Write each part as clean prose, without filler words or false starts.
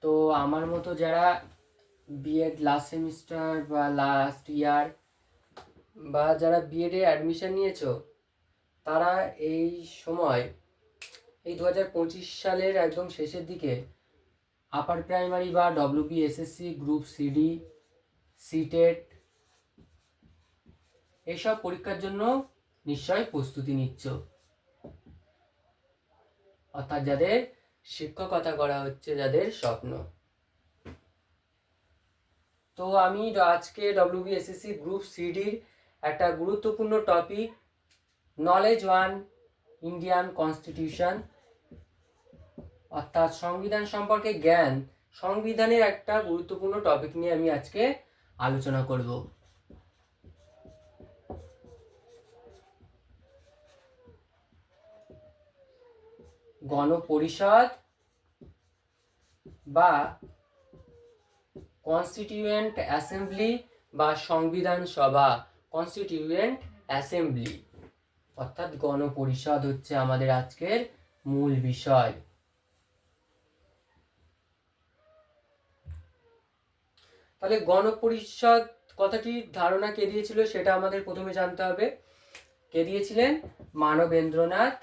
তো আমার মতো যারা বিএড লাস্ট সেমিস্টার বা লাস্ট ইয়ার বা যারা বিএডে অ্যাডমিশন নিয়েছো, তারা এই সময় এই 2025 সালের একদম শেষের দিকে আপার প্রাইমারি বা ডব্লিউবিএসএসসি গ্রুপ সিডি, সিটেট এইসব পরীক্ষার জন্য নিশ্চয়ই প্রস্তুতি নিচ্ছ, অর্থাৎ যাদের শিক্ষকতা করা হচ্ছে, যাদের স্বপ্ন। তো আমি আজকে ডব্লিউবিএসএসসি গ্রুপ সিডির একটা গুরুত্বপূর্ণ topic knowledge one Indian constitution, অর্থাৎ সংবিধান সম্পর্কে জ্ঞান, সংবিধানের একটা গুরুত্বপূর্ণ টপিক নিয়ে আমি আজকে আলোচনা করব। গণপরিষদ বা কনস্টিটিউয়েন্ট অ্যাসেম্বলি বা সংবিধান সভা, কনস্টিটিউয়েন্ট অ্যাসেম্বলি অর্থাৎ গণপরিষদ হচ্ছে আমাদের আজকের মূল বিষয়। তাহলে গণপরিষদ কথাটির ধারণা কে দিয়েছিল সেটা আমাদের প্রথমে জানতে হবে। কে দিয়েছিলেন? মানবেন্দ্রনাথ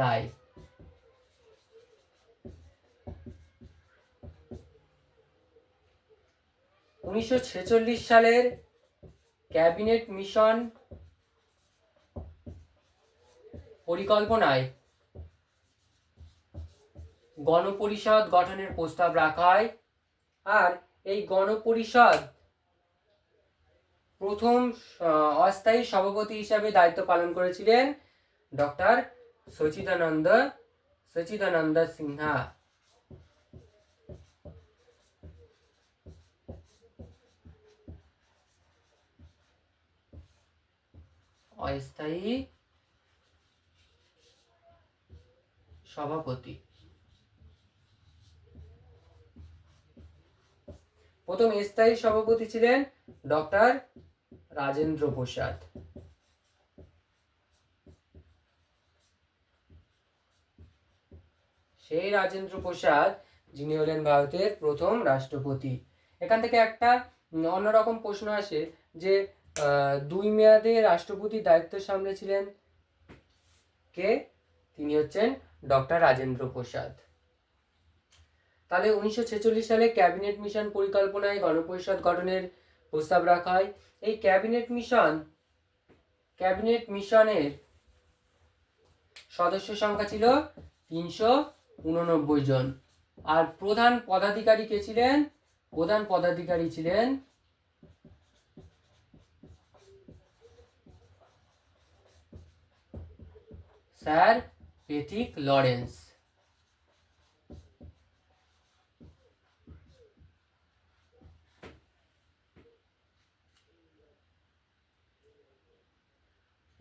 রায়। উনিশশো সালের ক্যাবিনেট মিশন পরিকল্পনায় গণপরিষদ গঠনের প্রস্তাব রাখা হয়। আর এই গণপরিষদ প্রথম অস্থায়ী সভাপতি হিসাবে দায়িত্ব পালন করেছিলেন ডক্টর সচিদানন্দ সিনহা। অস্থায়ী সভাপতি। প্রথম স্থায়ী সভাপতি ছিলেন ডক্টর রাজেন্দ্র প্রসাদ। সেই রাজেন্দ্র প্রসাদ যিনি হলেন ভারতের প্রথম রাষ্ট্রপতি। এখান থেকে একটা অন্যরকম প্রশ্ন আসে যে 2 মেয়াদে রাষ্ট্রপতি দায়িত্ব সামলেছিলেন কে? তিনি হচ্ছেন ডক্টর রাজেন্দ্র প্রসাদ। তাহলে 1946 সালে ক্যাবিনেট মিশন পরিকল্পনায় গণপরিষদ গঠনের প্রস্তাব রাখা হয়। এই ক্যাবিনেট মিশনের সদস্য সংখ্যা ছিল 389 জন। আর প্রধান পদাধিকারী কে ছিলেন? প্রধান পদাধিকারী ছিলেন স্যার পেথিক লরেন্স।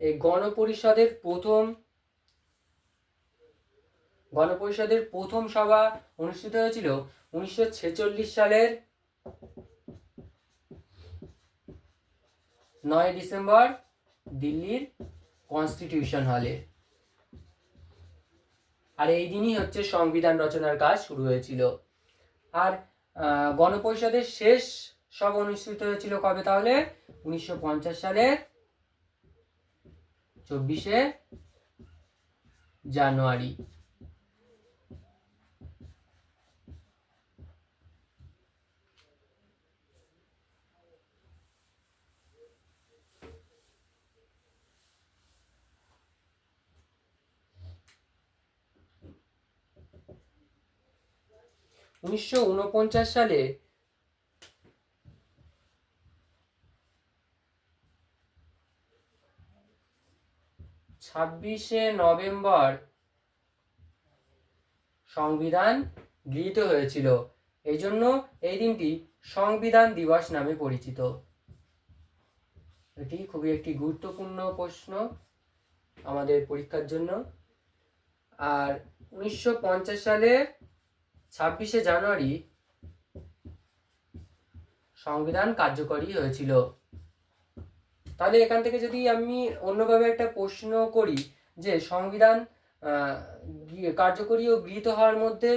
এই গণপরিষদের প্রথম সভা অনুষ্ঠিত হয়েছিল 1946 সালের 9 ডিসেম্বর দিল্লির কনস্টিটিউশন হলে। আর এই দিনই হচ্ছে সংবিধান রচনার কাজ শুরু হয়েছিল। আর গণপরিষদের শেষ সভা অনুষ্ঠিত হয়েছিল কবে? তাহলে 1950 সালের 24শে জানুয়ারি। উনিশশো সালে 26শে নভেম্বর সংবিধান গৃহীত হয়েছিল। এই জন্য এই দিনটি সংবিধান দিবস নামে পরিচিত। এটি খুবই একটি গুরুত্বপূর্ণ প্রশ্ন আমাদের পরীক্ষার জন্য। আর 1950 সালের 26শে জানুয়ারি সংবিধান কার্যকরী হয়েছিল। তাহলে এখান থেকে যদি আমি অন্যভাবে একটা প্রশ্ন করি যে সংবিধান কার্যকরী ও গৃহীত হওয়ার মধ্যে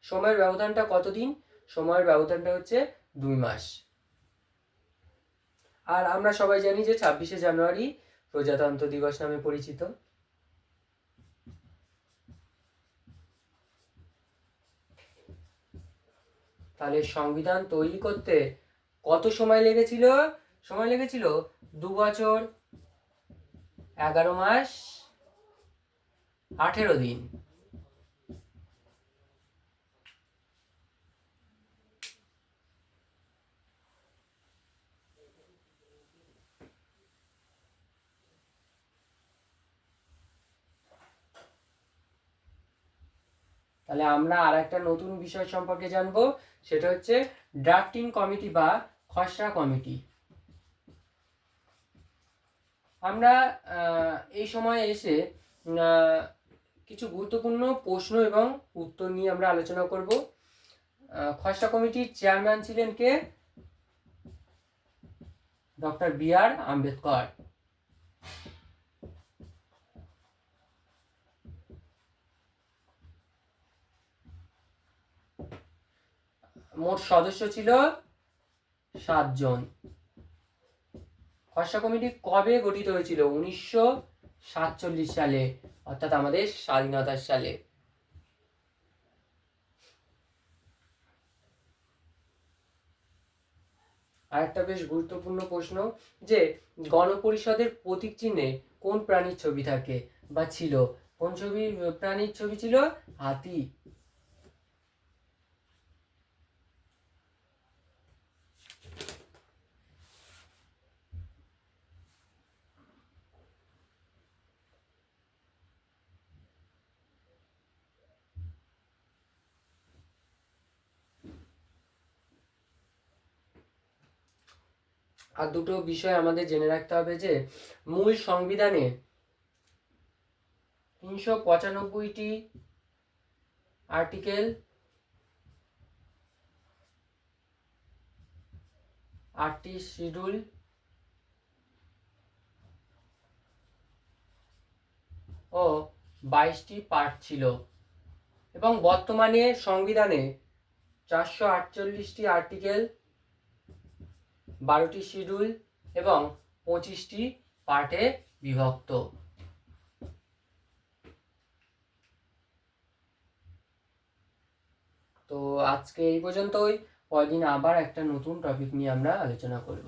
সময়ের ব্যবধানটা কতদিন? সময়ের ব্যবধানটা হচ্ছে 2 মাস। আর আমরা সবাই জানি যে 26শে জানুয়ারি প্রজাতন্ত্র দিবস নামে পরিচিত। তাহলে সংবিধান তৈরি করতে কত সময় লেগেছিল? সময় লেগেছিল 2 বছর 11 মাস 18 দিন। তাহলে আমরা আর একটা নতুন বিষয় সম্পর্কে জানবো, সেটা হচ্ছে ড্রাফটিং কমিটি বা খসড়া কমিটি। আমরা এই সময়ে এসে কিছু গুরুত্বপূর্ণ প্রশ্ন এবং উত্তর নিয়ে আমরা আলোচনা করব। খসড়া কমিটির চেয়ারম্যান ছিলেন কে? Doctor B.R.. আম্বেদকর। মোট সদস্য ছিল 7 জন। খসড়া কমিটি কবে গঠিত হয়েছিল? 1947 সালে, অর্থাৎ আমাদের স্বাধীনতার সালে। আরেকটা বেশ গুরুত্বপূর্ণ প্রশ্ন, যে গণপরিষদের প্রতীক চিহ্নে কোন প্রাণীর ছবি থাকে বা ছিল? কোন প্রাণীর ছবি ছিল? হাতি। আর দুটো বিষয় আমাদের জেনে রাখতে হবে, যে মূল সংবিধানে 395টি আর্টিকেল, 8টি শিডিউল ও 22টি পার্ট ছিল, এবং বর্তমানে সংবিধানে 448টি আর্টিকেল, 12টি শিডিউল এবং 25টি পার্টে বিভক্ত। তো আজকে এই পর্যন্তই। পরদিন আবার একটা নতুন টপিক নিয়ে আমরা আলোচনা করব।